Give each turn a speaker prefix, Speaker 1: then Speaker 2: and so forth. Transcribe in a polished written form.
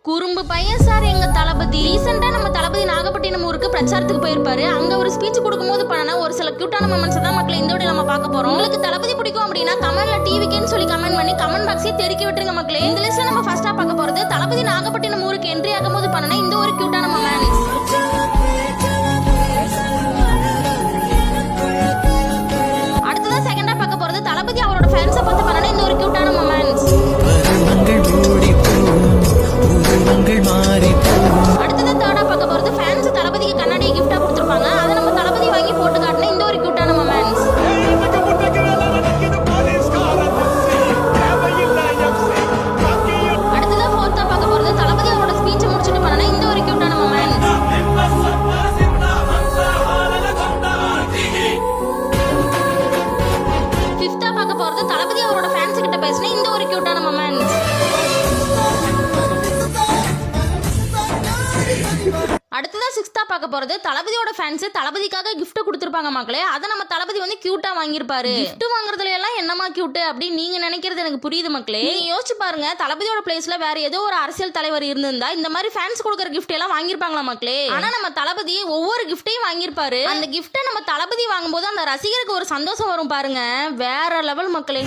Speaker 1: குறும்பு பையன் சார் எங்க தளபதி. ரீசெண்டா நம்ம தளபதி நாகப்பட்டினம் ஊருக்கு பிரச்சாரத்துக்கு போயிருப்பாரு. அங்க ஒரு ஸ்பீச் கொடுக்கும்போது பண்ண ஒரு சில கியூட்டான மொமெண்ட்ஸ் தான் மக்களே இந்த வீடியோ நம்ம பார்க்க போறோம். உங்களுக்கு தளபதி பிடிக்கும் அப்படின்னா கமெண்ட்ல டிவிக்குன்னு சொல்லி கமெண்ட் பண்ணி கமெண்ட் பாக்ஸே தெறிக்கி விட்டுருங்க மக்களே. இந்த லிஸ்ட்ல நம்ம ஃபர்ஸ்டா பார்க்க போறது தளபதி நாகப்பட்டினம் ஊருக்கு என்ட்ரி ஆகும்போது பண்ண இந்த ஒரு கியூட்டான மொமெண்ட்ஸ். அடுத்ததா செகண்டா பார்க்க போறது தளபதி அவரோட ஃபேன்ஸை பார்த்து பண்ண இந்த ஒரு கியூட்டான மொமெண்ட்ஸ். அடுத்தது தேர்டா பார்க்க போறது ஃபேன்ஸ் தளபதிக்கு கண்ணாடியை கிஃப்டா கொடுத்திருப்பாங்க. அதை நம்ம தளபதி வாங்கி போட்டு காட்டின இந்த ஒரு கியூட்டான மொமெண்ட்ஸ். அடுத்ததா ஃபோர்த்தா பார்க்க போறது தளபதி அவரோட ஸ்பீச் முடிச்சிட்டு பண்ண இந்த ஒரு கியூட்டான மொமெண்ட்ஸ். ஃபிஃப்த்தா பார்க்க போறது தளபதி அவரோட ஃபேன்ஸ் கிட்ட பேசின இந்த ஒரு கியூட்டான மொமெண்ட்ஸ். அடுத்ததா சிக்ஸ்தா பார்க்க போறது தளபதியோட ஃபேன்ஸ் தளபதிக்காக கிஃப்ட் கொடுத்திருப்பாங்க மக்களே. அதை நம்ம தளபதி வந்து கியூட்டா வாங்கியிருப்பாரு. கிஃப்ட் வாங்குறதுல எல்லாம் என்னமா கியூட் அப்படின்னு நீங்க நினைக்கிறது எனக்கு புரியுது மக்களே. நீங்க யோசிச்சு பாருங்க, தளபதியோட பிளேஸ்ல வேற ஏதோ ஒரு அரசியல் தலைவர் இருந்திருந்தா இந்த மாதிரி ஃபேன்ஸ் கொடுக்குற கிஃப்ட் எல்லாம் வாங்கியிருப்பாங்களா மக்களே. ஆனா நம்ம தளபதி ஒவ்வொரு கிஃப்டையும் வாங்கியிருப்பாரு. அந்த கிஃப்ட்டை நம்ம தளபதி வாங்கும்போது அந்த ரசிகருக்கு ஒரு சந்தோஷம் வரும் பாருங்க, வேற லெவல் மக்களே.